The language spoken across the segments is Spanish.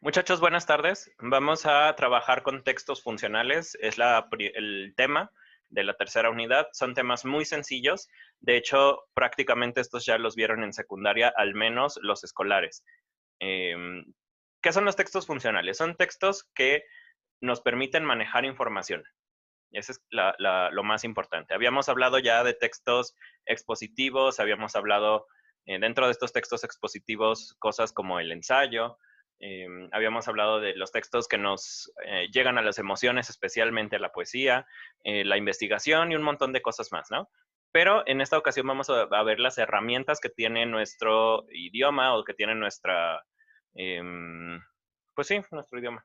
Muchachos, buenas tardes. Vamos a trabajar con textos funcionales. Es el tema de la tercera unidad. Son temas muy sencillos. De hecho, prácticamente estos ya los vieron en secundaria, al menos los escolares. Em, ¿Qué son los textos funcionales? Son textos que nos permiten manejar información. Eso es lo más importante. Habíamos hablado ya de textos expositivos, habíamos hablado dentro de estos textos expositivos cosas como el ensayo, habíamos hablado de los textos que nos llegan a las emociones, especialmente a la poesía, la investigación y un montón de cosas más, ¿no? Pero en esta ocasión vamos a ver las herramientas que tiene nuestro idioma o que tiene nuestra, pues sí, nuestro idioma,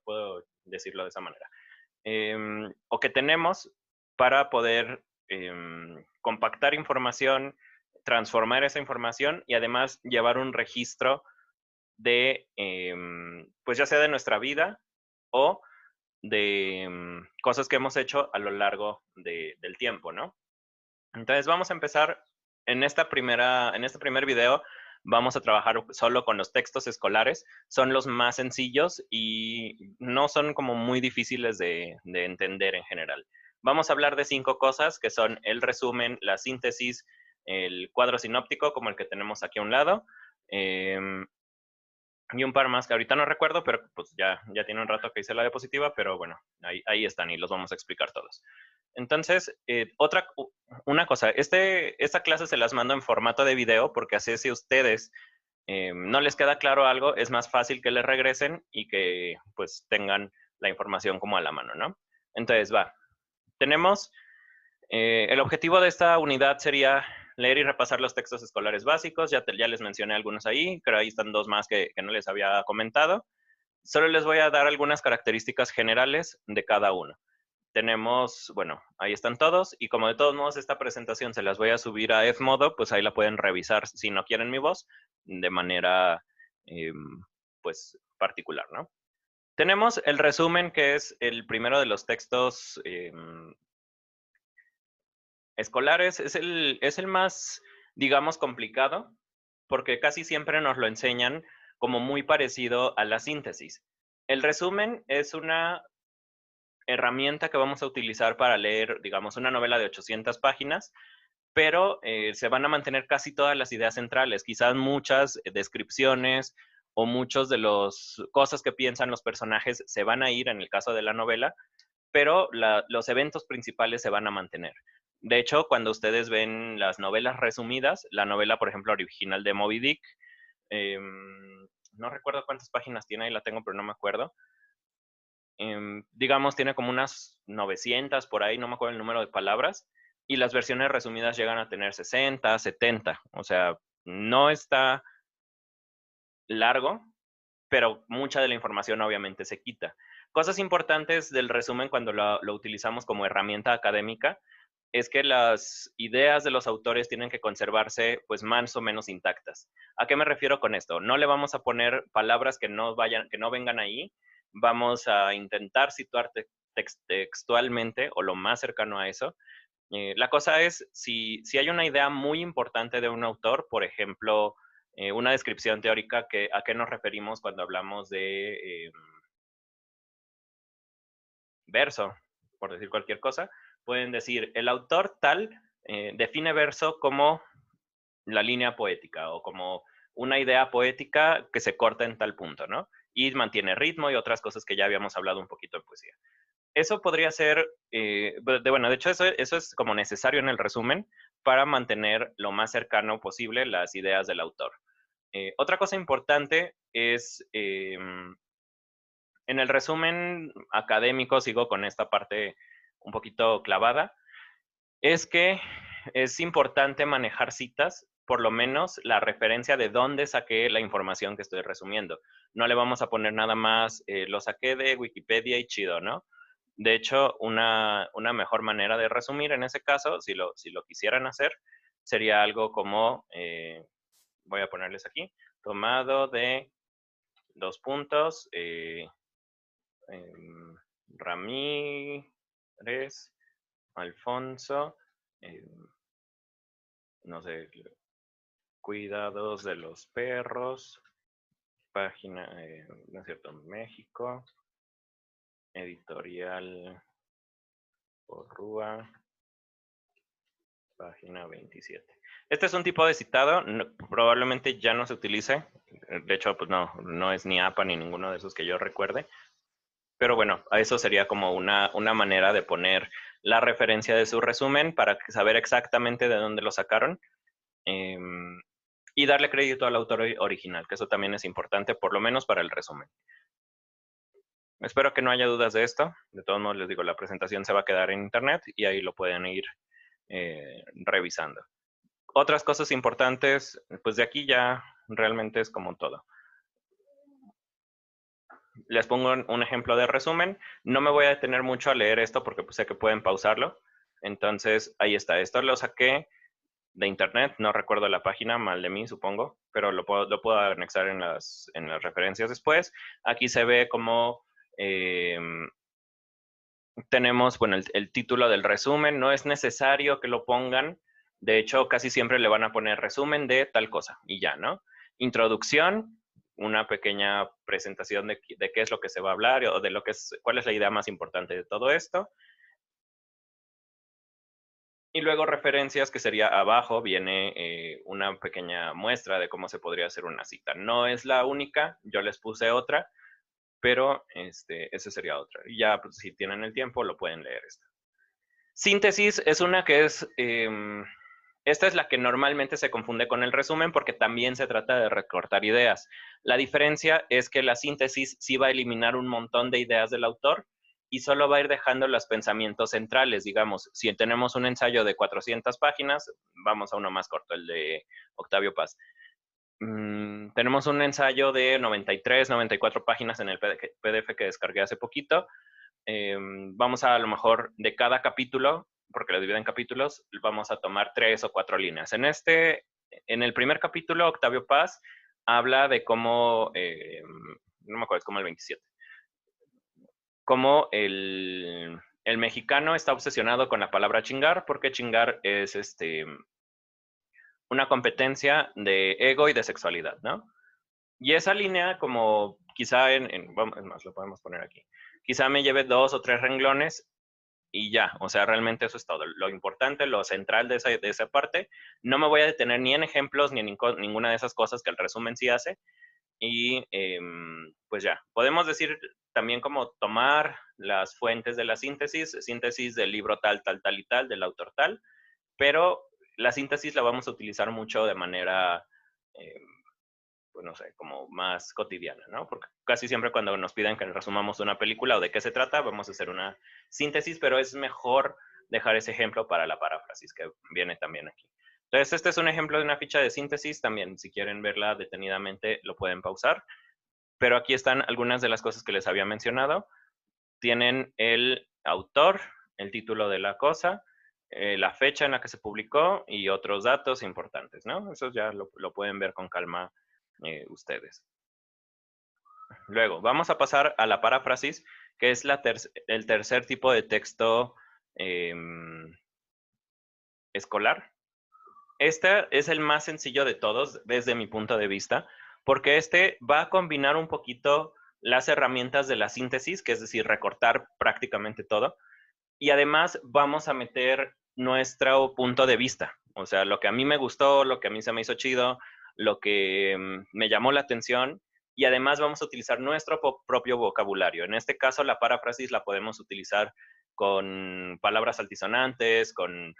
puedo decirlo de esa manera o que tenemos para poder compactar información, transformar esa información y además llevar un registro de, pues ya sea de nuestra vida o de cosas que hemos hecho a lo largo del tiempo, ¿no? Entonces vamos a empezar en este primer video. Vamos a trabajar solo con los textos escolares. Son los más sencillos y no son como muy difíciles de entender en general. Vamos a hablar de 5 cosas que son el resumen, la síntesis, el cuadro sinóptico, como el que tenemos aquí a un lado, y un par más que ahorita no recuerdo, pero pues ya tiene un rato que hice la diapositiva, pero bueno, ahí están y los vamos a explicar todos. Entonces, una cosa, esta clase se las mando en formato de video porque así si ustedes no les queda claro algo, es más fácil que les regresen y que pues tengan la información como a la mano, ¿no? Entonces, tenemos el objetivo de esta unidad sería leer y repasar los textos escolares básicos. Ya les mencioné algunos ahí, pero ahí están dos más que no les había comentado. Solo les voy a dar algunas características generales de cada uno. Tenemos, bueno, ahí están todos y como de todos modos esta presentación se las voy a subir a Edmodo, pues ahí la pueden revisar si no quieren mi voz de manera eh, pues particular, ¿no? Tenemos el resumen que es el primero de los textos escolares, es el más, digamos, complicado porque casi siempre nos lo enseñan como muy parecido a la síntesis. El resumen es una herramienta que vamos a utilizar para leer, digamos, una novela de 800 páginas, pero se van a mantener casi todas las ideas centrales, quizás muchas descripciones o muchos de las cosas que piensan los personajes se van a ir en el caso de la novela, pero los eventos principales se van a mantener. De hecho, cuando ustedes ven las novelas resumidas, la novela, por ejemplo, original de Moby Dick, eh, no recuerdo cuántas páginas tiene, ahí la tengo, pero no me acuerdo, digamos, tiene como unas 900 por ahí, no me acuerdo el número de palabras, y las versiones resumidas llegan a tener 60, 70, o sea, no está largo, pero mucha de la información obviamente se quita. Cosas importantes del resumen cuando lo utilizamos como herramienta académica es que las ideas de los autores tienen que conservarse pues más o menos intactas. ¿A qué me refiero con esto? No le vamos a poner palabras que no vengan ahí, vamos a intentar situar textualmente o lo más cercano a eso. La cosa es, si hay una idea muy importante de un autor, por ejemplo, una descripción teórica, ¿a qué nos referimos cuando hablamos de verso, por decir cualquier cosa? Pueden decir, el autor tal define verso como la línea poética o como una idea poética que se corta en tal punto, ¿no? Y mantiene ritmo y otras cosas que ya habíamos hablado un poquito en poesía. Eso podría ser, bueno, de hecho eso es como necesario en el resumen para mantener lo más cercano posible las ideas del autor. Otra cosa importante es, en el resumen académico, sigo con esta parte un poquito clavada, es que es importante manejar citas, por lo menos la referencia de dónde saqué la información que estoy resumiendo. No le vamos a poner nada más, lo saqué de Wikipedia y chido, ¿no? De hecho, una mejor manera de resumir en ese caso, si lo quisieran hacer, sería algo como, voy a ponerles aquí, tomado de dos puntos, em, Ramírez, Alfonso, no sé, cuidados de los perros, página, no es cierto, México, editorial Porrúa, página 27. Este es un tipo de citado, probablemente ya no se utilice, de hecho, pues no es ni APA ni ninguno de esos que yo recuerde, pero bueno, eso sería como una manera de poner la referencia de su resumen para saber exactamente de dónde lo sacaron y darle crédito al autor original, que eso también es importante, por lo menos para el resumen. Espero que no haya dudas de esto. De todos modos, les digo, la presentación se va a quedar en internet y ahí lo pueden ir revisando. Otras cosas importantes, pues de aquí ya realmente es como todo. Les pongo un ejemplo de resumen. No me voy a detener mucho a leer esto porque pues, sé que pueden pausarlo. Entonces, ahí está. Esto lo saqué de internet. No recuerdo la página, mal de mí, supongo, pero lo puedo anexar en las referencias después. Aquí se ve como tenemos, bueno, el título del resumen. No es necesario que lo pongan. De hecho, casi siempre le van a poner resumen de tal cosa y ya, ¿no? Introducción, una pequeña presentación de qué es lo que se va a hablar o de lo que cuál es la idea más importante de todo esto. Y luego referencias, que sería abajo, viene una pequeña muestra de cómo se podría hacer una cita. No es la única, yo les puse otra, pero esa sería otra. Y ya, pues, si tienen el tiempo, lo pueden leer esta. Síntesis es una que es, esta es la que normalmente se confunde con el resumen porque también se trata de recortar ideas. La diferencia es que la síntesis sí va a eliminar un montón de ideas del autor y solo va a ir dejando los pensamientos centrales. Digamos, si tenemos un ensayo de 400 páginas, vamos a uno más corto, el de Octavio Paz. Tenemos un ensayo de 93, 94 páginas en el PDF que descargué hace poquito. Vamos a lo mejor de cada capítulo, porque lo divide en capítulos, vamos a tomar 3 o 4 líneas. En el primer capítulo, Octavio Paz habla de cómo, no me acuerdo, es como el 27, cómo el mexicano está obsesionado con la palabra chingar, porque chingar es una competencia de ego y de sexualidad, ¿no? Y esa línea, como quizá vamos, es más, lo podemos poner aquí, quizá me lleve 2 o 3 renglones y ya, o sea, realmente eso es todo. Lo importante, lo central de esa parte, no me voy a detener ni en ejemplos ni en ninguna de esas cosas que el resumen sí hace. Y pues ya, podemos decir también como tomar las fuentes de la síntesis del libro tal, tal, tal y tal, del autor tal, pero la síntesis la vamos a utilizar mucho de manera pues no sé, como más cotidiana, ¿no? Porque casi siempre cuando nos piden que resumamos una película o de qué se trata, vamos a hacer una síntesis, pero es mejor dejar ese ejemplo para la paráfrasis que viene también aquí. Entonces, este es un ejemplo de una ficha de síntesis. También, si quieren verla detenidamente, lo pueden pausar. Pero aquí están algunas de las cosas que les había mencionado. Tienen el autor, el título de la cosa, la fecha en la que se publicó y otros datos importantes, ¿no? Eso ya lo pueden ver con calma ustedes. Luego, vamos a pasar a la paráfrasis, que es el tercer tipo de texto escolar. Este es el más sencillo de todos desde mi punto de vista, porque este va a combinar un poquito las herramientas de la síntesis, que es decir, recortar prácticamente todo, y además vamos a meter nuestro punto de vista, o sea, lo que a mí me gustó, lo que a mí se me hizo chido, lo que me llamó la atención, y además vamos a utilizar nuestro propio vocabulario. En este caso, la paráfrasis la podemos utilizar con palabras altisonantes, con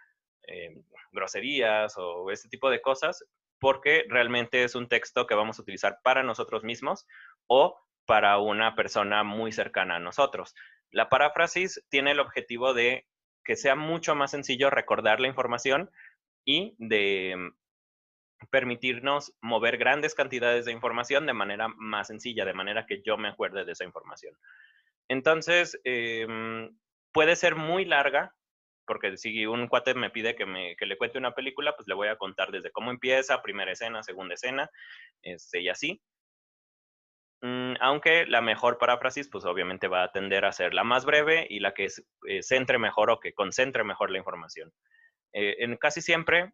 groserías o este tipo de cosas, porque realmente es un texto que vamos a utilizar para nosotros mismos o para una persona muy cercana a nosotros. La paráfrasis tiene el objetivo de que sea mucho más sencillo recordar la información y de permitirnos mover grandes cantidades de información de manera más sencilla, de manera que yo me acuerde de esa información. Entonces, puede ser muy larga, porque si un cuate me pide que le cuente una película, pues le voy a contar desde cómo empieza, primera escena, segunda escena, y así. Aunque la mejor paráfrasis, pues obviamente va a tender a ser la más breve y la que centre mejor o que concentre mejor la información. En casi siempre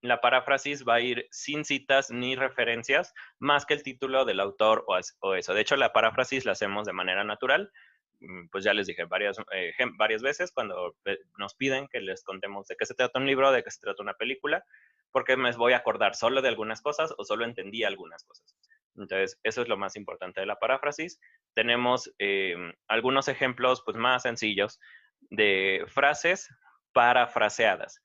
La paráfrasis va a ir sin citas ni referencias, más que el título del autor o eso. De hecho, la paráfrasis la hacemos de manera natural. Pues ya les dije varias veces cuando nos piden que les contemos de qué se trata un libro, de qué se trata una película, porque me voy a acordar solo de algunas cosas o solo entendí algunas cosas. Entonces, eso es lo más importante de la paráfrasis. Tenemos algunos ejemplos pues, más sencillos de frases parafraseadas.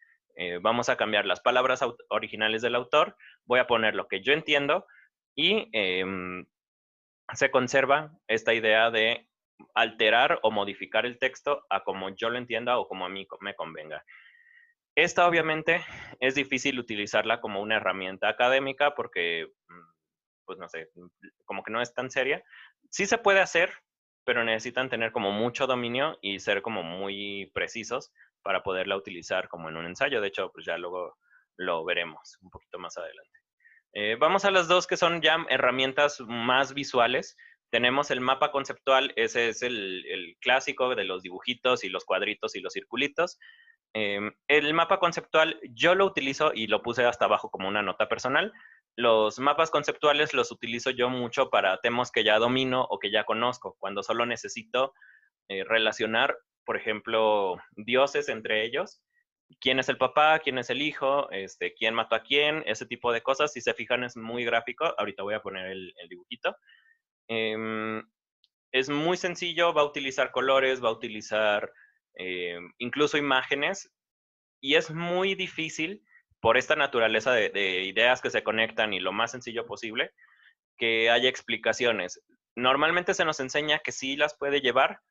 Vamos a cambiar las palabras originales del autor, voy a poner lo que yo entiendo y se conserva esta idea de alterar o modificar el texto a como yo lo entienda o como a mí me convenga. Esta obviamente es difícil utilizarla como una herramienta académica porque, pues no sé, como que no es tan seria. Sí se puede hacer, pero necesitan tener como mucho dominio y ser como muy precisos para poderla utilizar como en un ensayo. De hecho, pues ya luego lo veremos un poquito más adelante. Vamos a las dos que son ya herramientas más visuales. Tenemos el mapa conceptual, ese es el clásico de los dibujitos y los cuadritos y los circulitos. El mapa conceptual yo lo utilizo y lo puse hasta abajo como una nota personal. Los mapas conceptuales los utilizo yo mucho para temas que ya domino o que ya conozco, cuando solo necesito relacionar, por ejemplo, dioses entre ellos. ¿Quién es el papá? ¿Quién es el hijo? ¿Quién mató a quién? Ese tipo de cosas. Si se fijan, es muy gráfico. Ahorita voy a poner el dibujito. Eh, es muy sencillo, va a utilizar colores, va a utilizar incluso imágenes y es muy difícil por esta naturaleza de ideas que se conectan y lo más sencillo posible, que haya explicaciones. Normalmente se nos enseña que sí las puede llevar,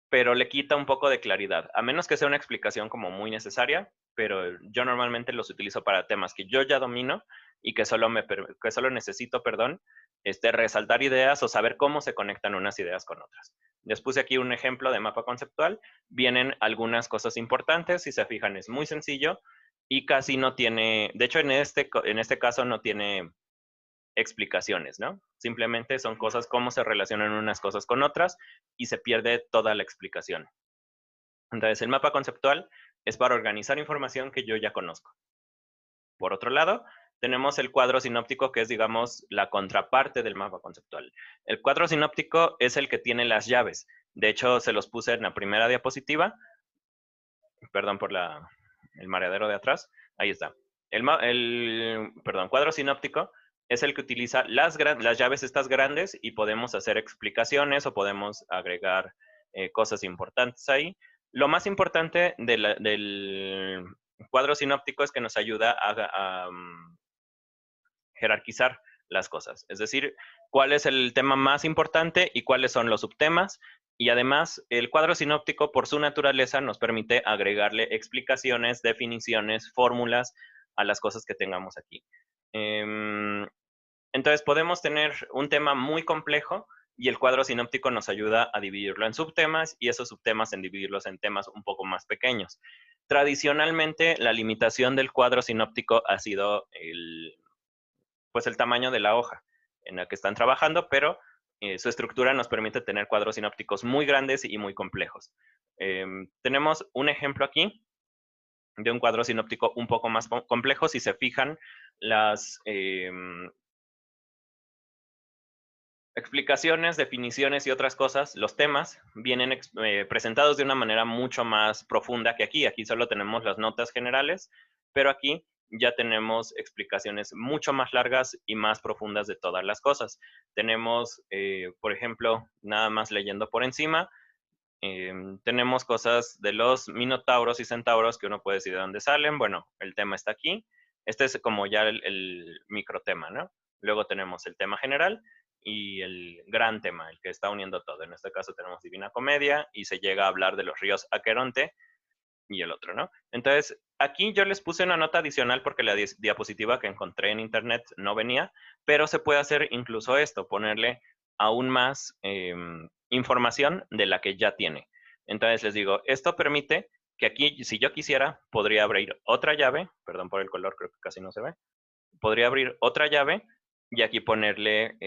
pero le quita un poco de claridad, a menos que sea una explicación como muy necesaria, pero yo normalmente los utilizo para temas que yo ya domino y que solo necesito, perdón, resaltar ideas o saber cómo se conectan unas ideas con otras. Les puse aquí un ejemplo de mapa conceptual, vienen algunas cosas importantes, si se fijan es muy sencillo y casi no tiene, de hecho en este caso no tiene explicaciones, ¿no? Simplemente son cosas, cómo se relacionan unas cosas con otras y se pierde toda la explicación. Entonces, el mapa conceptual es para organizar información que yo ya conozco. Por otro lado, tenemos el cuadro sinóptico, que es, digamos, la contraparte del mapa conceptual. El cuadro sinóptico es el que tiene las llaves. De hecho, se los puse en la primera diapositiva. Perdón por el mareadero de atrás. Ahí está. Cuadro sinóptico es el que utiliza las llaves estas grandes y podemos hacer explicaciones o podemos agregar cosas importantes ahí. Lo más importante del cuadro sinóptico es que nos ayuda a jerarquizar las cosas. Es decir, cuál es el tema más importante y cuáles son los subtemas. Y además, el cuadro sinóptico, por su naturaleza, nos permite agregarle explicaciones, definiciones, fórmulas a las cosas que tengamos aquí. Entonces, podemos tener un tema muy complejo y el cuadro sinóptico nos ayuda a dividirlo en subtemas y esos subtemas en dividirlos en temas un poco más pequeños. Tradicionalmente, la limitación del cuadro sinóptico ha sido pues el tamaño de la hoja en la que están trabajando, pero su estructura nos permite tener cuadros sinópticos muy grandes y muy complejos. Tenemos un ejemplo aquí de un cuadro sinóptico un poco más complejo. Si se fijan, las explicaciones, definiciones y otras cosas, los temas, vienen presentados de una manera mucho más profunda que aquí. Aquí solo tenemos las notas generales, pero aquí ya tenemos explicaciones mucho más largas y más profundas de todas las cosas. Tenemos, por ejemplo, nada más leyendo por encima, tenemos cosas de los minotauros y centauros que uno puede decir de dónde salen. Bueno, el tema está aquí. Este es como ya el microtema, ¿no? Luego tenemos el tema general y el gran tema, el que está uniendo todo. En este caso tenemos Divina Comedia y se llega a hablar de los ríos Aqueronte y el otro, ¿no? Entonces, aquí yo les puse una nota adicional porque la diapositiva que encontré en internet no venía, pero se puede hacer incluso esto, ponerle aún más información de la que ya tiene. Entonces les digo, esto permite que aquí, si yo quisiera, podría abrir otra llave, perdón por el color, creo que casi no se ve, podría abrir otra llave y aquí ponerle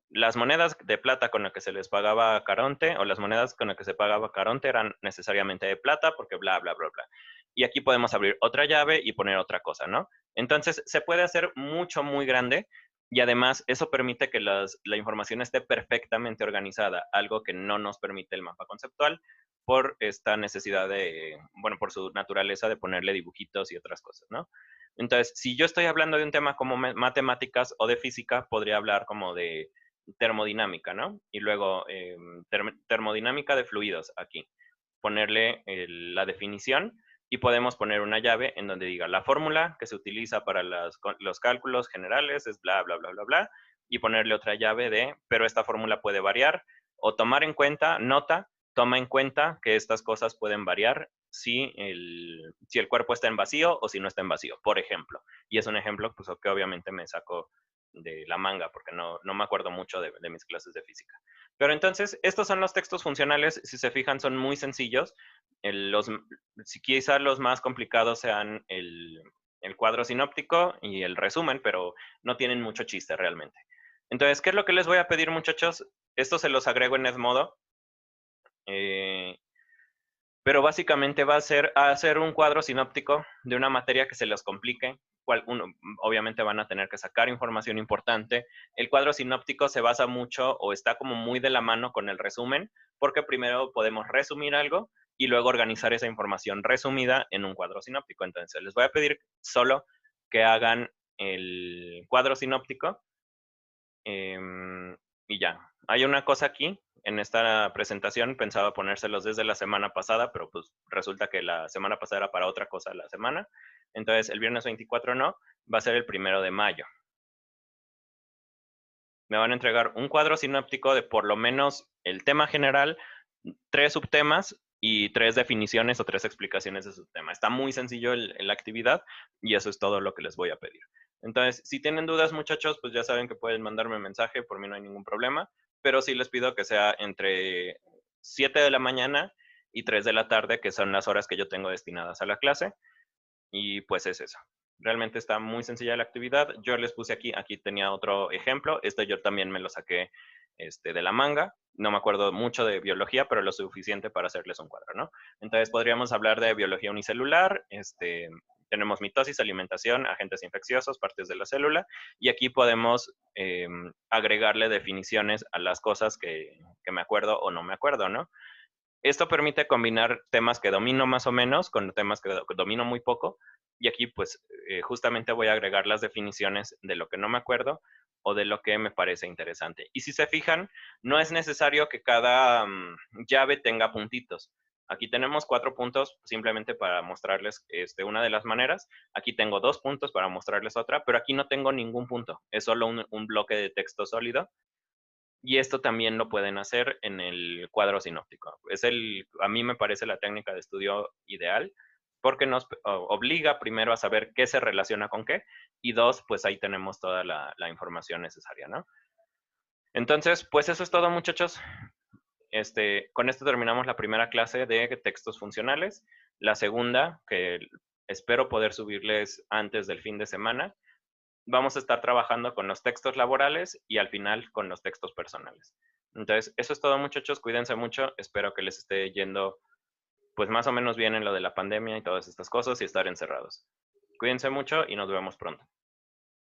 las monedas de plata con las que se les pagaba a Caronte o las monedas con las que se pagaba a Caronte eran necesariamente de plata porque bla, bla, bla, bla. y aquí podemos abrir otra llave y poner otra cosa, ¿no? Entonces, se puede hacer mucho, muy grande, y además eso permite que la información esté perfectamente organizada, algo que no nos permite el mapa conceptual por esta necesidad de, bueno, por su naturaleza de ponerle dibujitos y otras cosas, ¿no? Entonces, si yo estoy hablando de un tema como matemáticas o de física, podría hablar como de termodinámica, ¿no? Y luego termodinámica de fluidos aquí. Ponerle la definición y podemos poner una llave en donde diga la fórmula que se utiliza para los cálculos generales es bla, bla, bla, bla, bla, y ponerle otra llave de, pero esta fórmula puede variar, o tomar en cuenta, nota, toma en cuenta que estas cosas pueden variar si el cuerpo está en vacío o si no está en vacío, por ejemplo. Y es un ejemplo pues, que obviamente me saco de la manga porque no me acuerdo mucho de mis clases de física. Pero entonces, estos son los textos funcionales, si se fijan, son muy sencillos. Si quizá los más complicados sean el cuadro sinóptico y el resumen, pero no tienen mucho chiste realmente. Entonces, ¿qué es lo que les voy a pedir, muchachos? Esto se los agrego en Edmodo. Pero básicamente va a ser hacer un cuadro sinóptico de una materia que se les complique, obviamente van a tener que sacar información importante. El cuadro sinóptico se basa mucho o está como muy de la mano con el resumen, porque primero podemos resumir algo y luego organizar esa información resumida en un cuadro sinóptico. Entonces, les voy a pedir solo que hagan el cuadro sinóptico y ya. Hay una cosa aquí en esta presentación, pensaba ponérselos desde la semana pasada, pero pues resulta que la semana pasada era para otra cosa la semana. Entonces, el viernes 24 no, va a ser el 1 de mayo. Me van a entregar un cuadro sinóptico de por lo menos el tema general, 3 subtemas y 3 definiciones o 3 explicaciones de subtema. Está muy sencillo la actividad y eso es todo lo que les voy a pedir. Entonces, si tienen dudas, muchachos, pues ya saben que pueden mandarme mensaje, por mí no hay ningún problema, pero sí les pido que sea entre 7 de la mañana y 3 de la tarde, que son las horas que yo tengo destinadas a la clase, y pues es eso. Realmente está muy sencilla la actividad. Yo les puse aquí tenía otro ejemplo. Este yo también me lo saqué de la manga. No me acuerdo mucho de biología, pero lo suficiente para hacerles un cuadro, ¿no? Entonces podríamos hablar de biología unicelular. Tenemos mitosis, alimentación, agentes infecciosos, partes de la célula. Y aquí podemos agregarle definiciones a las cosas que me acuerdo o no me acuerdo, ¿no? Esto permite combinar temas que domino más o menos con temas que domino muy poco. Y aquí, pues, justamente voy a agregar las definiciones de lo que no me acuerdo o de lo que me parece interesante. Y si se fijan, no es necesario que cada llave tenga puntitos. Aquí tenemos 4 puntos simplemente para mostrarles una de las maneras. Aquí tengo 2 puntos para mostrarles otra, pero aquí no tengo ningún punto. Es solo un bloque de texto sólido. Y esto también lo pueden hacer en el cuadro sinóptico. A mí me parece la técnica de estudio ideal porque nos obliga primero a saber qué se relaciona con qué y dos, pues ahí tenemos toda la información necesaria, ¿no? Entonces, pues eso es todo, muchachos. Con esto terminamos la primera clase de textos funcionales. La segunda, que espero poder subirles antes del fin de semana, vamos a estar trabajando con los textos laborales y al final con los textos personales. Entonces, eso es todo, muchachos. Cuídense mucho. Espero que les esté yendo pues más o menos bien en lo de la pandemia y todas estas cosas y estar encerrados. Cuídense mucho y nos vemos pronto.